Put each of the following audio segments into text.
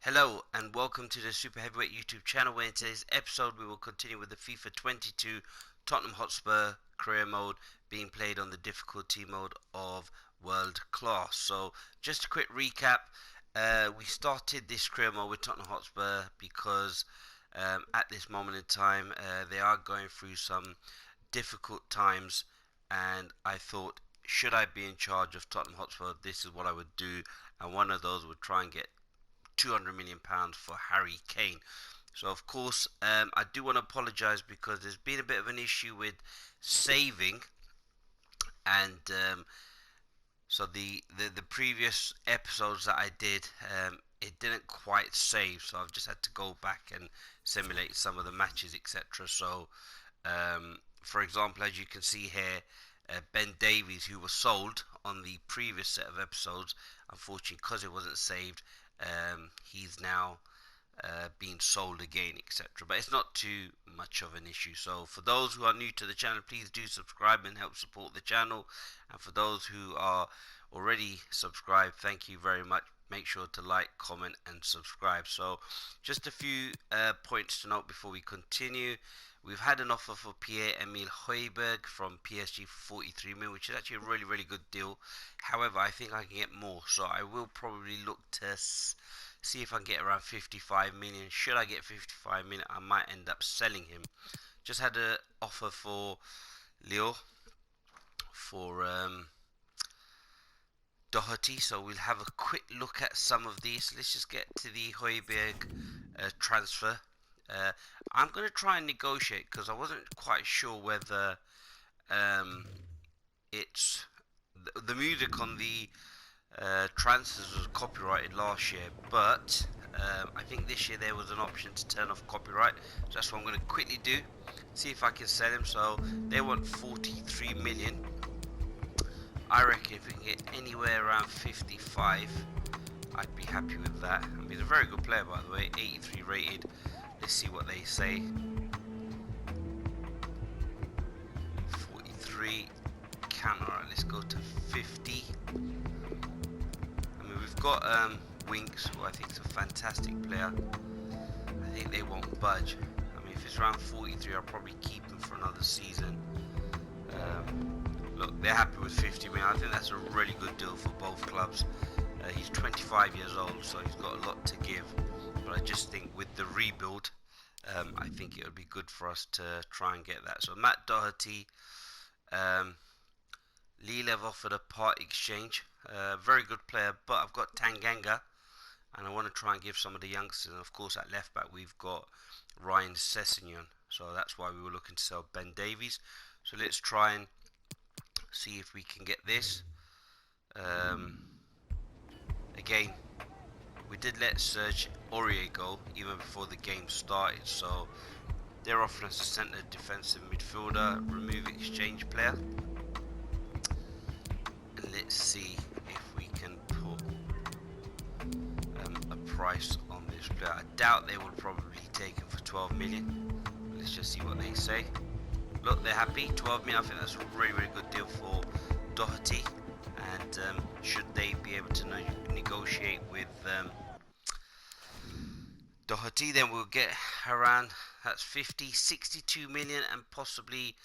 Hello and welcome to the Super Heavyweight YouTube channel, where in today's episode we will continue with the FIFA 22 Tottenham Hotspur Career Mode being played on the difficulty mode of World Class. So just a quick recap, we started this career mode with Tottenham Hotspur because at this moment in time they are going through some difficult times, and I thought, should I be in charge of Tottenham Hotspur, this is what I would do, and one of those would try and get £200 million for Harry Kane. So of course I do want to apologise because there's been a bit of an issue with saving, and so the previous episodes that I did, it didn't quite save, so I've just had to go back and simulate some of the matches, etc. So for example, as you can see here, Ben Davies, who was sold on the previous set of episodes, unfortunately because it wasn't saved, he's now being sold again, etc. But it's not too much of an issue. So for those who are new to the channel, please do subscribe and help support the channel. And for those who are already subscribed, thank you very much. Make sure to like, comment and subscribe. So just a few points to note before we continue. We've had an offer for Pierre-Emile Højbjerg from PSG for 43 million, which is actually a really good deal. However, I think I can get more, so I will probably look to see if I can get around 55 million. Should I get 55 million, I might end up selling him. Just had an offer for Leo for Doherty, so we'll have a quick look at some of these. Let's just get to the Højbjerg transfer. I'm going to try and negotiate because I wasn't quite sure whether it's the music on the transfers was copyrighted last year, but I think this year there was an option to turn off copyright, so that's what I'm going to quickly do, see if I can sell him. So they want 43 million. I reckon if we can get anywhere around 55, I'd be happy with that. I mean, he's a very good player, by the way, 83 rated. Let's see what they say. 43. Alright, let's go to 50. I mean, we've got Winks, who I think is a fantastic player. I think they won't budge. I mean, if it's around 43, I'll probably keep him for another season. Look, they're happy with 50 million. I think that's a really good deal for both clubs. He's 25 years old, so he's got a lot to give. But I just think with the rebuild, I think it would be good for us to try and get that. So Matt Doherty, Lilev offered a part exchange. Very good player, but I've got Tanganga, and I want to try and give some of the youngsters. And of course, at left back, we've got Ryan Sessegnon. So that's why we were looking to sell Ben Davies. So let's try and see if we can get this. Again, we did let Serge Aurier go even before the game started, so they're offering us a centre defensive midfielder, remove exchange player. And let's see if we can put a price on this player. I doubt they will probably take him for 12 million. Let's just see what they say. Look, they're happy. 12 million, I think that's a really good deal for Doherty. And should they be able to negotiate with Doherty, then we'll get around, that's 50, 62 million, and possibly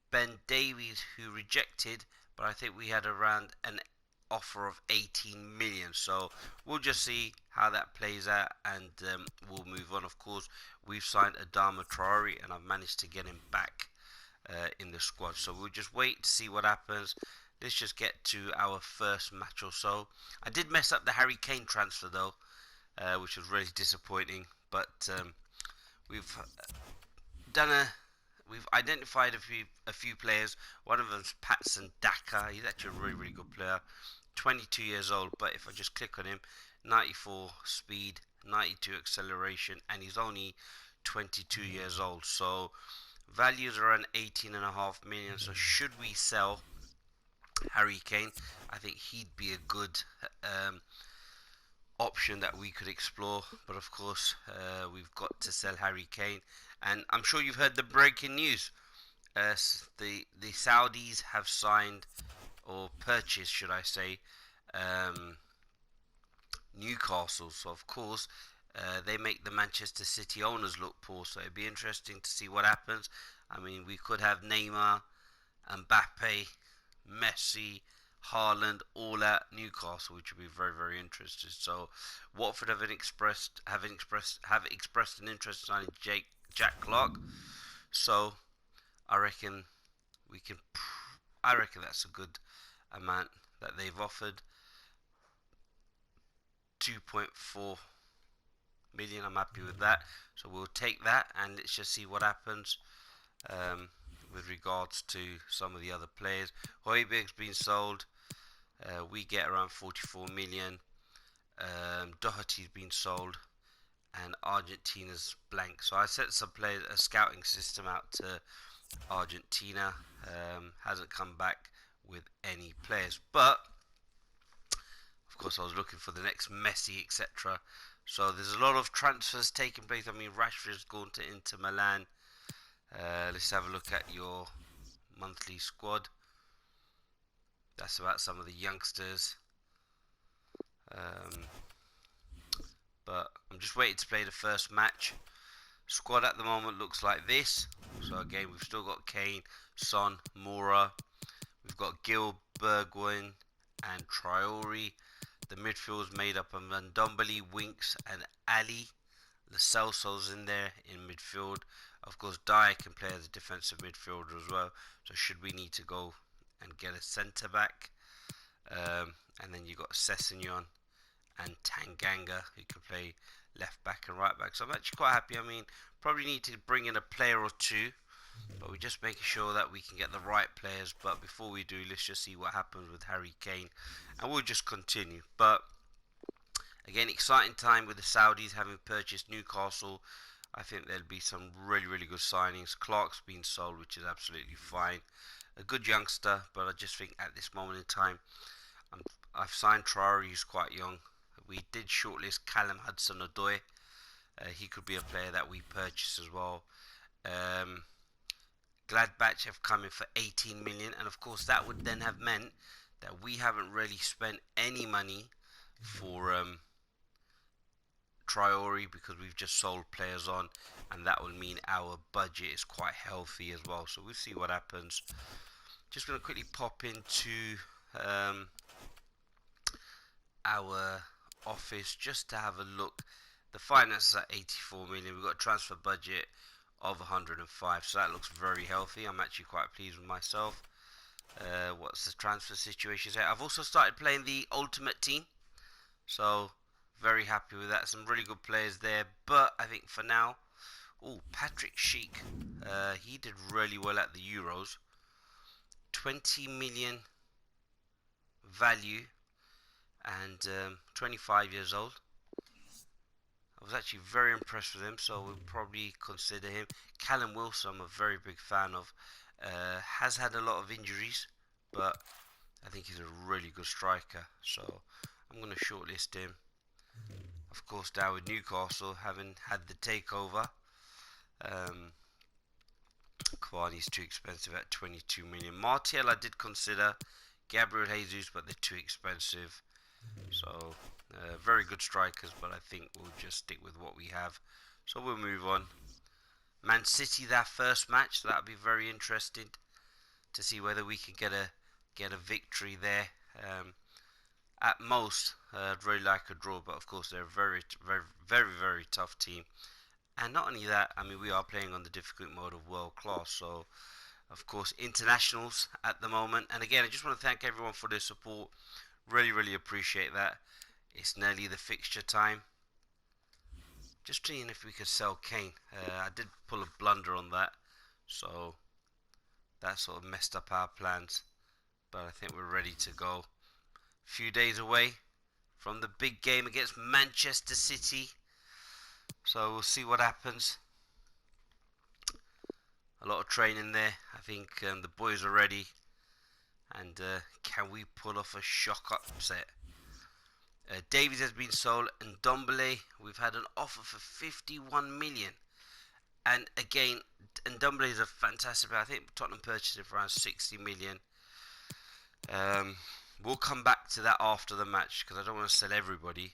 Ben Davies, who rejected, but I think we had around an offer of 18 million. So we'll just see how that plays out, and we'll move on. Of course, we've signed Adama Traore, and I've managed to get him back in the squad, so we'll just wait to see what happens. Let's just get to our first match or so. I did mess up the Harry Kane transfer though, which was really disappointing, but we've identified a few players. One of them's Patson Daka. He's actually a really good player, 22 years old, but if I just click on him, 94 speed, 92 acceleration, and he's only 22 years old. So values are around 18.5 million. So should we sell Harry Kane, I think he'd be a good option that we could explore. But of course, we've got to sell Harry Kane. And I'm sure you've heard the breaking news. The Saudis have signed, or purchased, should I say, Newcastle. So of course, they make the Manchester City owners look poor. So it'd be interesting to see what happens. I mean, we could have Neymar, Mbappe, Messi, Haaland all at Newcastle, which would be very, very interesting. So Watford have expressed an interest in signing Jack Clark. So I reckon we can. I reckon that's a good amount that they've offered. 2.4 million. I'm happy with that. So we'll take that and let's just see what happens um, with regards to some of the other players. Højbjerg's been sold. We get around 44 million. Doherty's been sold, and Argentina's blank. So I set some players a scouting system out to Argentina. Hasn't come back with any players, but of course I was looking for the next Messi, etc. So there's a lot of transfers taking place. I mean, Rashford's gone to Inter Milan. Let's have a look at your monthly squad. That's about some of the youngsters. But I'm just waiting to play the first match. Squad at the moment looks like this. So again, we've still got Kane, Son, Moura. We've got Gil, Bergwijn, and Traore. The midfield's made up of Ndombele, Winks, and Ali. Lo Celso's in there in midfield. Of course, Dyer can play as a defensive midfielder as well. So should we need to go and get a centre back, and then you got Sessegnon and Tanganga who can play left back and right back. So I'm actually quite happy. I mean, probably need to bring in a player or two, but we're just making sure that we can get the right players. But before we do, let's just see what happens with Harry Kane, and we'll just continue. But again, exciting time with the Saudis having purchased Newcastle. I think there'll be some really, really good signings. Clark's been sold, which is absolutely fine. A good youngster, but I just think at this moment in time, I've signed Traore, who's quite young. We did shortlist Callum Hudson-Odoi. He could be a player that we purchase as well. Gladbach have come in for 18 million, and of course that would then have meant that we haven't really spent any money for Traore because we've just sold players on, and that will mean our budget is quite healthy as well. So we'll see what happens. Just going to quickly pop into our office just to have a look. The finances are 84 million. We've got a transfer budget of 105, so that looks very healthy. I'm actually quite pleased with myself. What's the transfer situation here? I've also started playing the Ultimate Team, so very happy with that. Some really good players there, but I think for now, Patrick Schick, he did really well at the Euros. 20 million value, and 25 years old. I was actually very impressed with him, so we'll probably consider him. Callum Wilson, I'm a very big fan of. Has had a lot of injuries, but I think he's a really good striker, so I'm going to shortlist him. Of course, down with Newcastle, having had the takeover. Cavani's too expensive at 22 million. Martial I did consider. Gabriel Jesus, but they're too expensive. So, very good strikers, but I think we'll just stick with what we have. So we'll move on. Man City, their first match, so that'll be very interesting to see whether we can get a victory there. At most, I'd really like a draw, but of course they're a very, very, very, very tough team. And not only that, I mean, we are playing on the difficult mode of world class, so of course internationals at the moment. And again, I just want to thank everyone for their support. Really, really appreciate that. It's nearly the fixture time. Just seeing if we could sell Kane. I did pull a blunder on that, so that sort of messed up our plans. But I think we're ready to go. Few days away from the big game against Manchester City, so we'll see what happens. A lot of training there. I think the boys are ready, and can we pull off a shock upset? Davies has been sold, and Ndombele, we've had an offer for 51 million. And again, Ndombele is a fantastic player. I think Tottenham purchased it for around 60 million. We'll come back to that after the match because I don't want to sell everybody.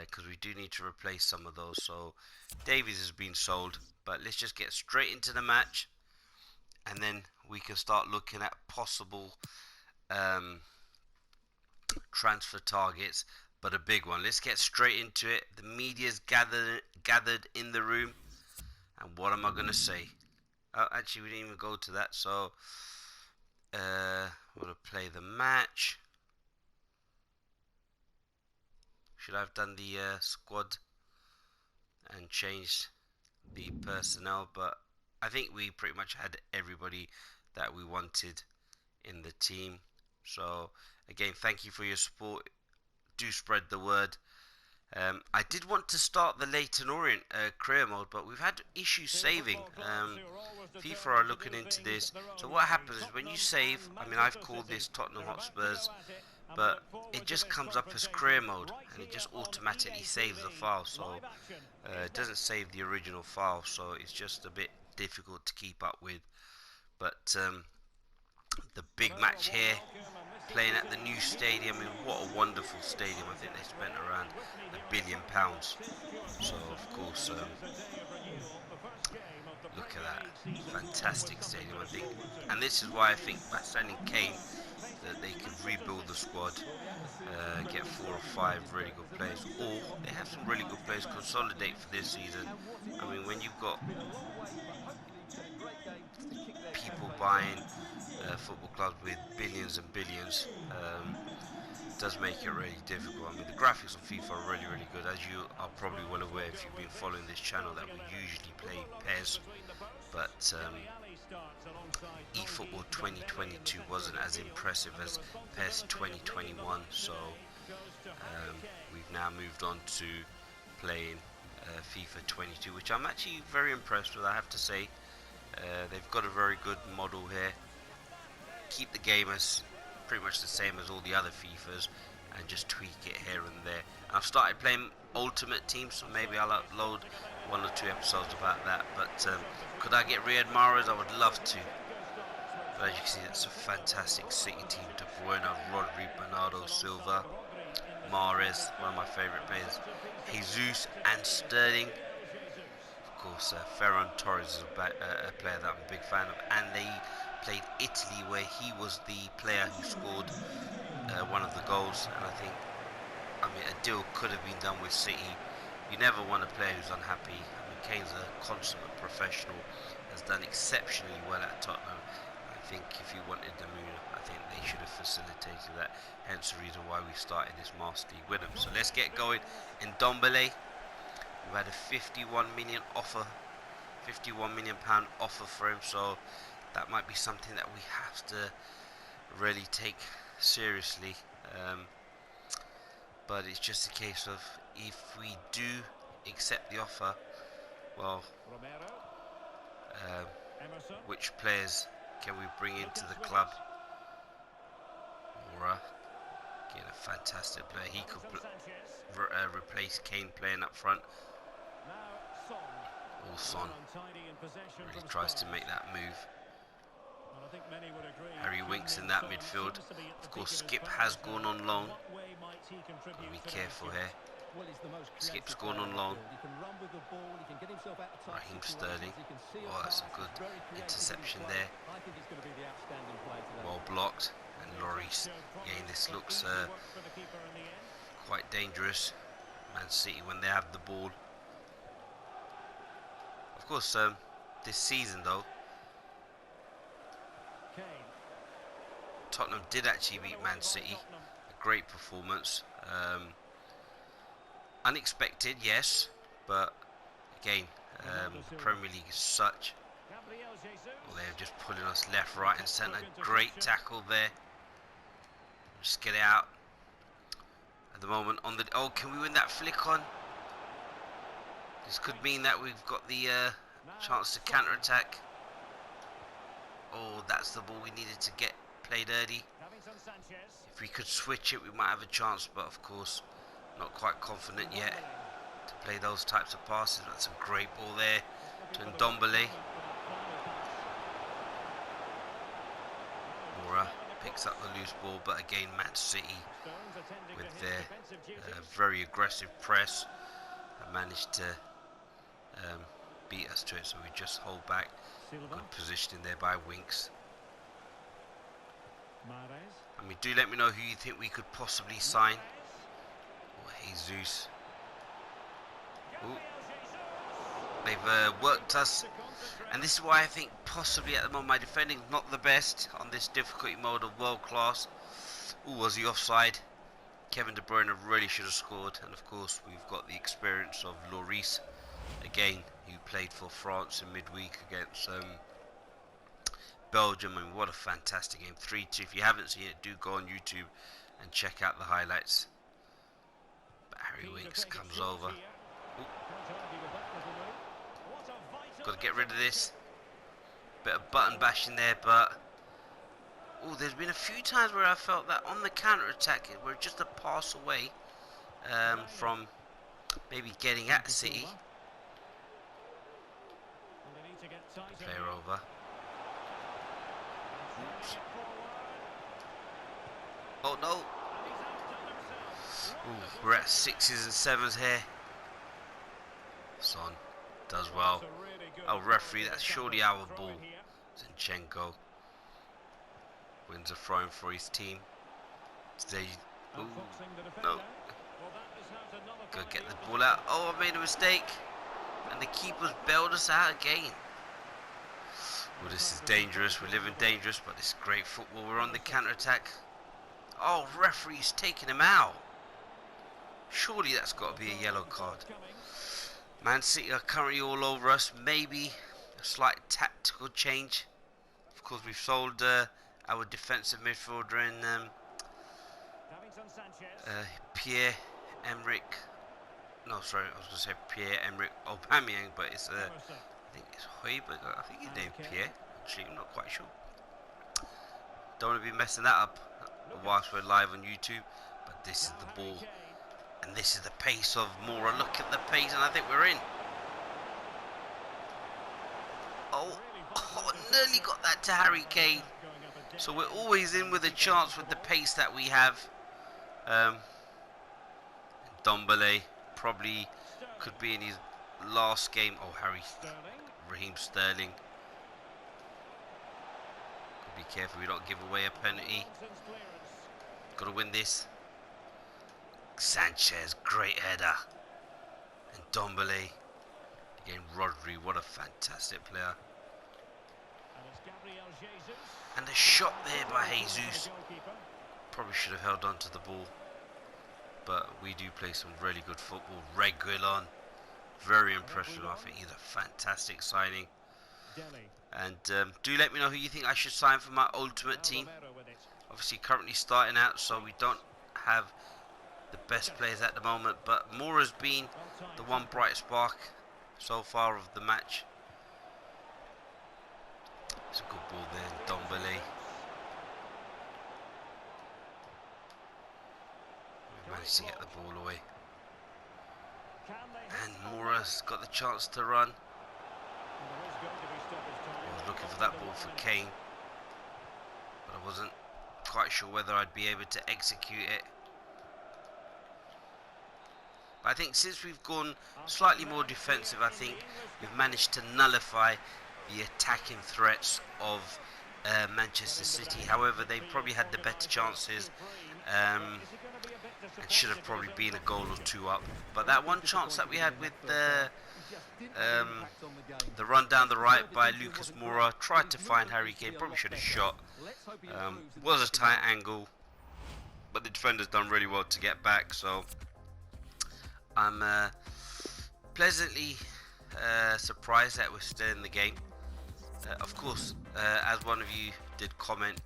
because we do need to replace some of those. So Davies has been sold, but let's just get straight into the match, and then we can start looking at possible transfer targets, but a big one. Let's get straight into it. The media's gathered in the room, and what am I gonna say? Oh, actually, we didn't even go to that. So we're gonna play the match. Should I have done the squad and changed the personnel? But I think we pretty much had everybody that we wanted in the team. So again, thank you for your support. Do spread the word. I did want to start the Leyton Orient career mode, but we've had issues saving. FIFA are looking into this. So what happens is when you save, I mean, I've called this Tottenham Hotspurs, but it just comes up as career mode, and it just automatically saves the file. So it doesn't save the original file, so it's just a bit difficult to keep up with. But the big match here, playing at the new stadium. I mean, what a wonderful stadium. I think they spent around £1 billion. So of course, look at that fantastic stadium, I think. And this is why I think by signing Kane that they could rebuild the squad, get 4 or 5 really good players, or they have some really good players, consolidate for this season. I mean, when you've got people buying football clubs with billions and billions, does make it really difficult. I mean, the graphics on FIFA are really, really good. As you are probably well aware if you've been following this channel, that we usually play PES, but eFootball 2022 wasn't as impressive as PES 2021, so we've now moved on to playing FIFA 22, which I'm actually very impressed with, I have to say. They've got a very good model here. Keep the game as pretty much the same as all the other FIFAs, and just tweak it here and there. And I've started playing Ultimate Team, so maybe I'll upload 1 or 2 episodes about that. But could I get Riyad Mahrez? I would love to. But as you can see, it's a fantastic City team. De Bruyne, Rodri, Bernardo Silva, Mahrez, one of my favourite players, Jesus and Sterling. Of course, Ferran Torres is a player that I'm a big fan of, and they played Italy, where he was the player who scored one of the goals. And I mean, a deal could have been done with City. You never want a player who's unhappy. I mean, Kane's a consummate professional, has done exceptionally well at Tottenham. I think if you wanted the move, I think they should have facilitated that. Hence the reason why we started this Master League with them. So let's get going. In Ndombele, we've had a 51 million offer, £51 million offer for him. So that might be something that we have to really take seriously, but it's just a case of if we do accept the offer, well, which players can we bring into the club? Mora, again, a fantastic player. He could replace Kane playing up front. Son really tries to make that move. Harry Winks in that midfield. Of course, Skip has gone on loan. Gotta be careful here. Skip's gone on loan. Raheem Sterling. Oh, that's a good interception there. Well blocked. And Lloris. Again, this looks quite dangerous. Man City when they have the ball. Of course, this season though, Tottenham did actually beat Man City. A great performance. Unexpected, yes, but again, the Premier League is such. Well, they're just pulling us left, right, and centre. Great tackle there. Just get it out. At the moment, on the can we win that flick on? This could mean that we've got the chance to counter attack. Oh, that's the ball we needed to get played early. If we could switch it, we might have a chance, but of course, not quite confident yet to play those types of passes. That's a great ball there to Ndombele. Mora picks up the loose ball, but again Man City with their very aggressive press managed to beat us to it, so we just hold back. Good positioning there by Winks. I mean, do let me know who you think we could possibly sign. Oh, Jesus. Ooh. They've worked us, and this is why I think possibly at the moment my defending not the best on this difficulty mode of world class. Ooh, was he offside? Kevin De Bruyne really should have scored, and of course we've got the experience of Lloris again, who played for France in midweek against Belgium. I mean, what a fantastic game, 3-2. If you haven't seen it, do go on YouTube and check out the highlights. But Harry Winks comes over. Got to get rid of this. Bit of button bashing there, but there's been a few times where I felt that on the counter-attack we're just a pass away from maybe getting at City. Player over. Oops. Oh no! Ooh, we're at 6s and 7s here. Son does well. Oh, referee, that's surely our ball. Zinchenko wins a throw-in for his team. Today, ooh, no. Go get the ball out. Oh, I made a mistake. And the keeper's bailed us out again. Well, this is dangerous. We're living dangerous, but it's great football. We're on the counter-attack. Oh, referee's taking him out. Surely that's got to be a yellow card. Man City are currently all over us. Maybe a slight tactical change. Of course, we've sold our defensive midfielder in Pierre-Emerick. No, sorry, I was going to say Pierre-Emerick Aubameyang, but it's I think it's Højbjerg. I think he's named Pierre. Actually, I'm not quite sure. Don't want to be messing that up whilst we're live on YouTube. But this is the ball. And this is the pace of Mora. Look at the pace, and I think we're in. Oh, nearly got that to Harry Kane. So we're always in with a chance with the pace that we have. Ndombele probably could be in his last game. Oh, Raheem Sterling. Be careful we don't give away a penalty. Got to win this. Sanchez, great header. And Ndombele. Again, Rodri, what a fantastic player. And a shot there by Jesus. Probably should have held on to the ball. But we do play some really good football. Reguilon, very impressive. I think he's a fantastic signing. And do let me know who you think I should sign for my ultimate team. Obviously currently starting out, so we don't have the best players at the moment, but Mora's been the one bright spark so far of the match. It's a good ball there, Ndombele. We managed to get the ball away. And Mora's got the chance to run. I was looking for that ball for Kane, but I wasn't quite sure whether I'd be able to execute it. But I think since we've gone slightly more defensive, I think we've managed to nullify the attacking threats of Manchester City. However, they probably had the better chances and should have probably been a goal or two up. But that one chance that we had with the run down the right by Lucas Moura, tried to find Harry Kane, probably should have shot. Was a tight angle, but the defender's done really well to get back, so I'm pleasantly surprised that we're still in the game. Of course, as one of you did comment,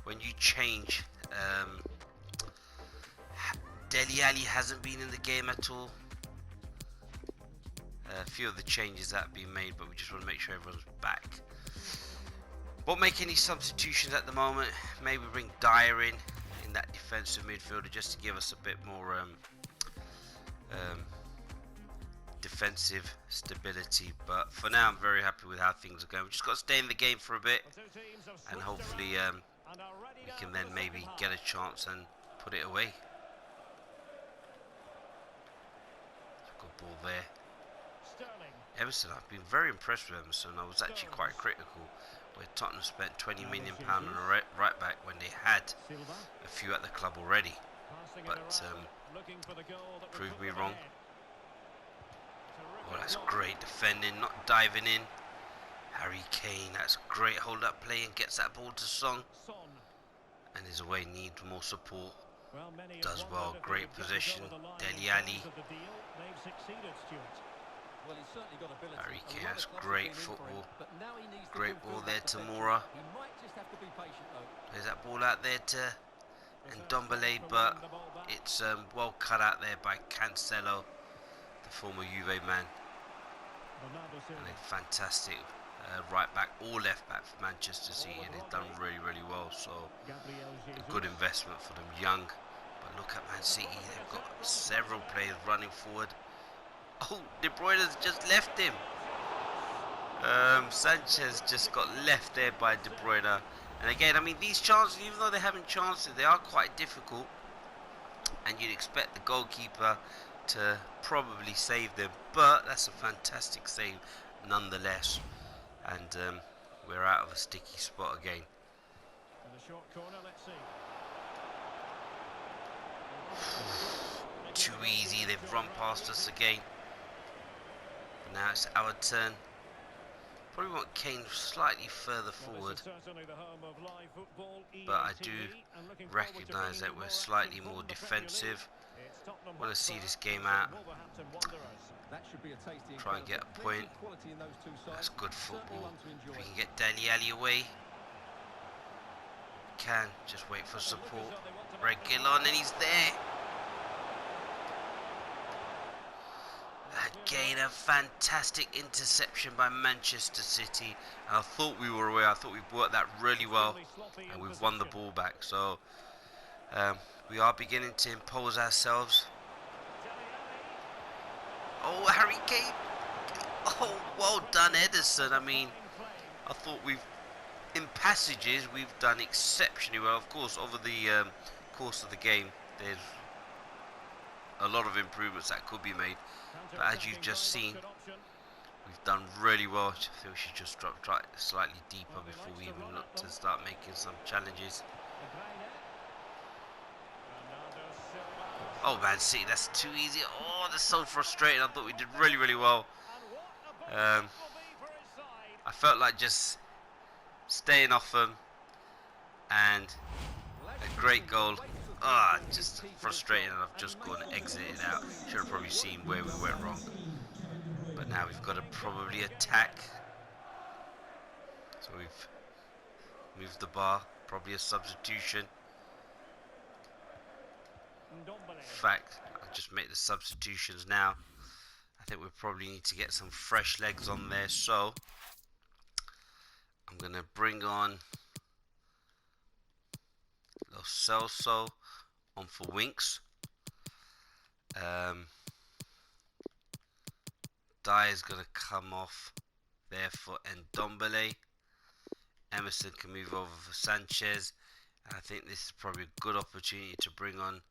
when you change, Dele Alli hasn't been in the game at all. A few of the changes that have been made, but we just want to make sure everyone's back. Won't make any substitutions at the moment. Maybe bring Dyer in that defensive midfielder just to give us a bit more defensive stability. But for now, I'm very happy with how things are going. We've just got to stay in the game for a bit, and hopefully we can then maybe get a chance and put it away. Good ball there. Emerson, I've been very impressed with Emerson. I was actually quite critical where Tottenham spent £20 million on a right back when they had a few at the club already. But proved me wrong. Oh, that's great defending, not diving in. Harry Kane, that's great hold up play and gets that ball to Son. And his away needs more support. Does well, great position. Dele Alli. Harry Kane, that's great football. Great ball there to Moura. There's that ball out there to Ndombele, but it's well cut out there by Cancelo, the former Juve man. And a fantastic right back or left back for Manchester City, and he's done really, really well. So a good investment for them, young. But look at Man City, they've got several players running forward. Oh, De Bruyne has just left him. Sanchez just got left there by De Bruyne. And again, I mean, these chances, even though they're having chances, they are quite difficult. And you'd expect the goalkeeper to probably save them. But that's a fantastic save nonetheless. And we're out of a sticky spot again. Too easy, they've run past us again. But now it's our turn. Probably want Kane slightly further forward, but I do recognise that we're slightly more defensive. Want to see this game out, try and get a point. That's good football. If we can get Dele Alli away, we can. Just wait for support. Reguilon, and he's there. Again, a fantastic interception by Manchester City. And I thought we were away. I thought we worked that really well, and we've won the ball back. So we are beginning to impose ourselves. Oh, Harry Kane! Oh, well done, Ederson. I mean, I thought in passages we've done exceptionally well. Of course, over the course of the game, there's a lot of improvements that could be made. But as you've just seen, we've done really well. I think we should just drop slightly deeper before we even look to start making some challenges. Oh, Man City, that's too easy. Oh, that's so frustrating. I thought we did really, really well. I felt like just staying off them, and a great goal. Ah, just frustrating, and I've just gone and exited out. Should have probably seen where we went wrong. But now we've got to probably attack. So we've moved the bar, probably a substitution. In fact, I'll just make the substitutions now. I think we probably need to get some fresh legs on there, so I'm going to bring on Lo Celso on for Winks. Dyer's going to come off there for Ndombele. Emerson can move over for Sanchez. I think this is probably a good opportunity to bring on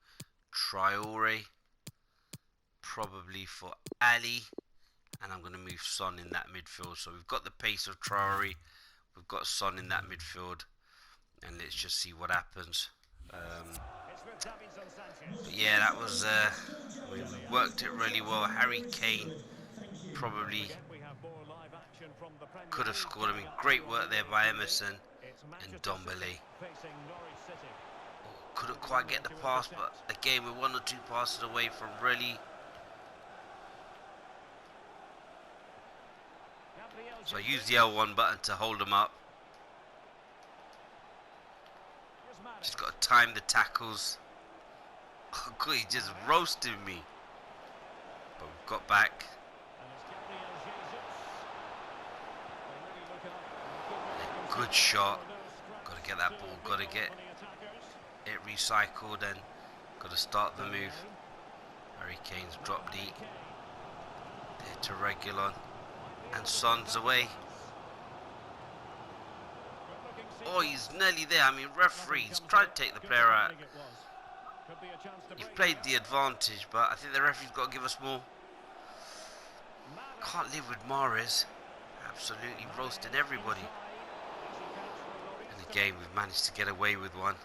Traore, probably for Ali, and I'm going to move Son in that midfield. So we've got the pace of Traore, we've got Son in that midfield, and let's just see what happens. But yeah, that was we worked it really well. Harry Kane probably could have scored. I mean, great work there by Emerson and Ndombele. Couldn't quite get the pass, but again, we're one or two passes away from really. So I used the L1 button to hold them up. Just got to time the tackles. Oh, good, he just roasted me. But we've got back. Good shot. Got to get that ball. Got to get it recycled and got to start the move. Harry Kane's dropped deep. There to Reguilon. And Son's away. Oh, he's nearly there. I mean, referees tried to take the player out. You've played the advantage, but I think the referee's got to give us more. Can't live with Mahrez. Absolutely roasting everybody. And again, we've managed to get away with one.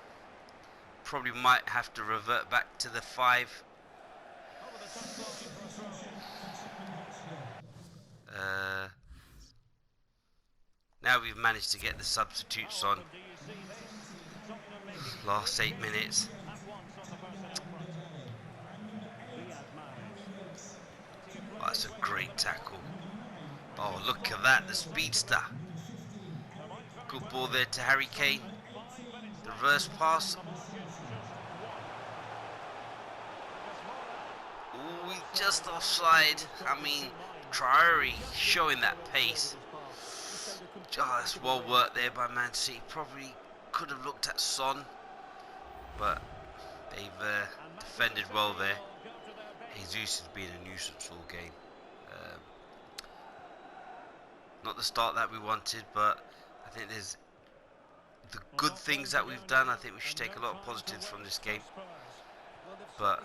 Probably might have to revert back to the 5. Now we've managed to get the substitutes on. Last 8 minutes. Oh, that's a great tackle. Oh, look at that, the speedster. Good ball there to Harry Kane. The reverse pass. Ooh, we just offside. I mean, Traore showing that pace. Oh, that's well worked there by Man City. Probably could have looked at Son, but they've defended well there. Jesus has been a nuisance all game. Not the start that we wanted, but I think there's the good things that we've done. I think we should take a lot of positives from this game. But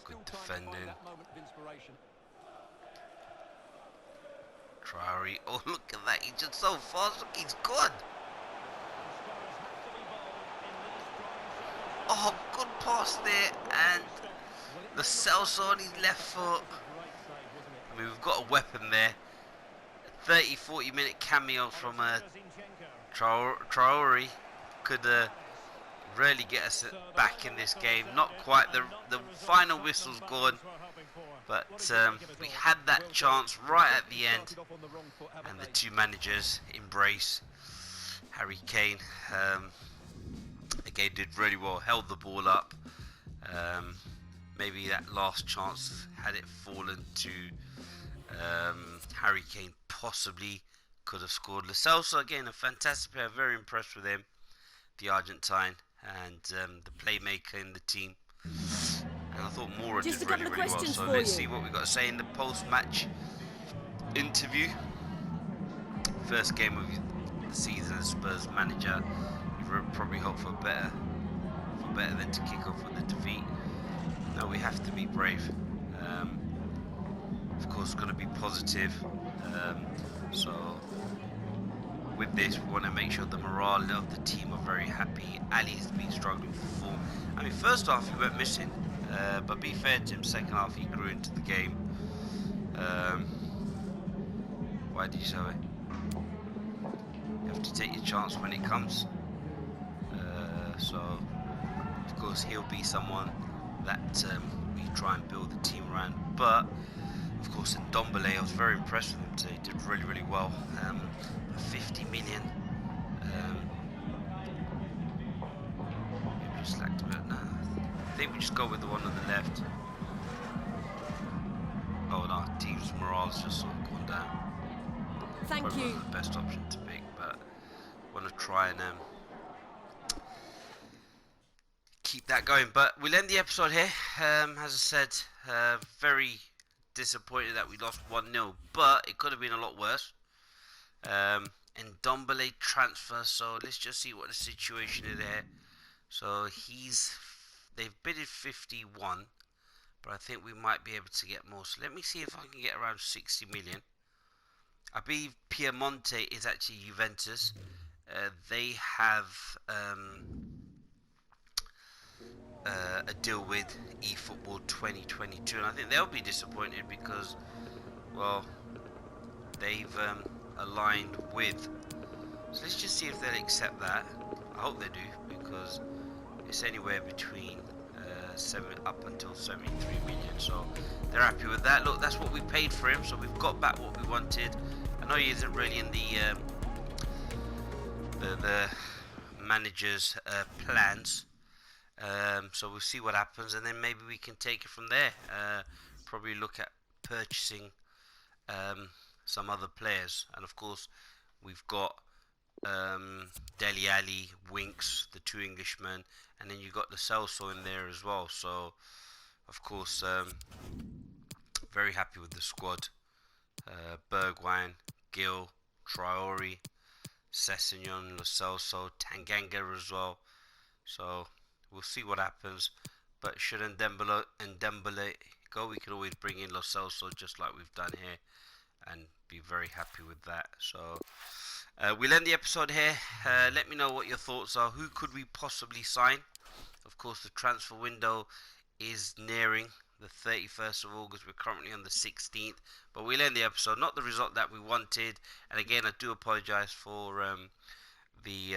good defending. Traore. Oh, look at that. He's just so fast. Look, he's gone. Oh, good pass there. And the Celso on his left foot. I mean, we've got a weapon there. 30-40 minute cameo from Traore could really get us back in this game. Not quite. The final whistle's gone, but we had that chance right at the end, and the two managers embrace. Harry Kane again did really well, held the ball up. Maybe that last chance, had it fallen to Harry Kane, possibly could have scored. Lo Celso, again, a fantastic player, very impressed with him, the Argentine, and the playmaker in the team. And I thought Moura did really well. So let's see what we've got to say in the post-match interview. First game of the season as Spurs manager. You probably hope for better than to kick off with a defeat. No, we have to be brave. Of course, going to be positive. So with this, we want to make sure the morale of the team are very happy. Ali's been struggling for form. I mean, first half he went missing, but be fair to him, second half he grew into the game. Why did you show it? You have to take your chance when it comes. So, of course, he'll be someone that we try and build the team around. But of course, in Ndombele, I was very impressed with him today. He did really, really well. 50 million. Maybe just lacked a bit. No, I think we just go with the one on the left. Oh no, team's morale's just sort of gone down. Thank Probably you. wasn't the best option to pick, but want to try and keep that going. But we'll end the episode here. As I said, very disappointed that we lost 1-0, but it could have been a lot worse. And Ndombele transfer, so let's just see what the situation is there. So they've bidded 51, but I think we might be able to get more. So let me see if I can get around 60 million. I believe Piemonte is actually Juventus. They have a deal with eFootball 2022, and I think they'll be disappointed because, well, they've aligned with. So let's just see if they'll accept that. I hope they do, because it's anywhere between 7 up until 73 million. So they're happy with that. Look, that's what we paid for him, so we've got back what we wanted. I know he isn't really in the manager's plans. So we'll see what happens, and then maybe we can take it from there. Probably look at purchasing some other players, and of course we've got Dele Alli, Winks, the two Englishmen, and then you've got the Celso in there as well. So of course very happy with the squad. Bergwijn, Gil, Traore, Sessegnon, Lo Celso, Tanganga as well. So we'll see what happens. But should Ndembele go, we can always bring in Lo Celso just like we've done here, and be very happy with that. So we'll end the episode here. Let me know what your thoughts are. Who could we possibly sign? Of course, the transfer window is nearing the 31st of August. We're currently on the 16th, but we'll end the episode. Not the result that we wanted, and again, I do apologise for the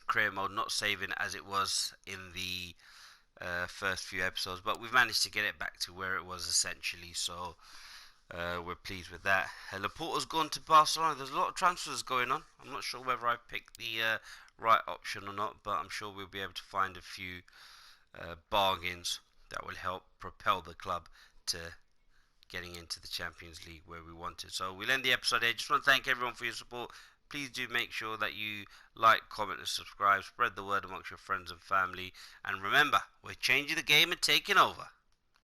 career mode not saving as it was in the first few episodes, but we've managed to get it back to where it was essentially. So we're pleased with that. Laporta's gone to Barcelona. There's a lot of transfers going on. I'm not sure whether I picked the right option or not, but I'm sure we'll be able to find a few bargains that will help propel the club to getting into the Champions League where we wanted. So we'll end the episode here. Just want to thank everyone for your support. Please do make sure that you like, comment and subscribe. Spread the word amongst your friends and family. And remember, we're changing the game and taking over.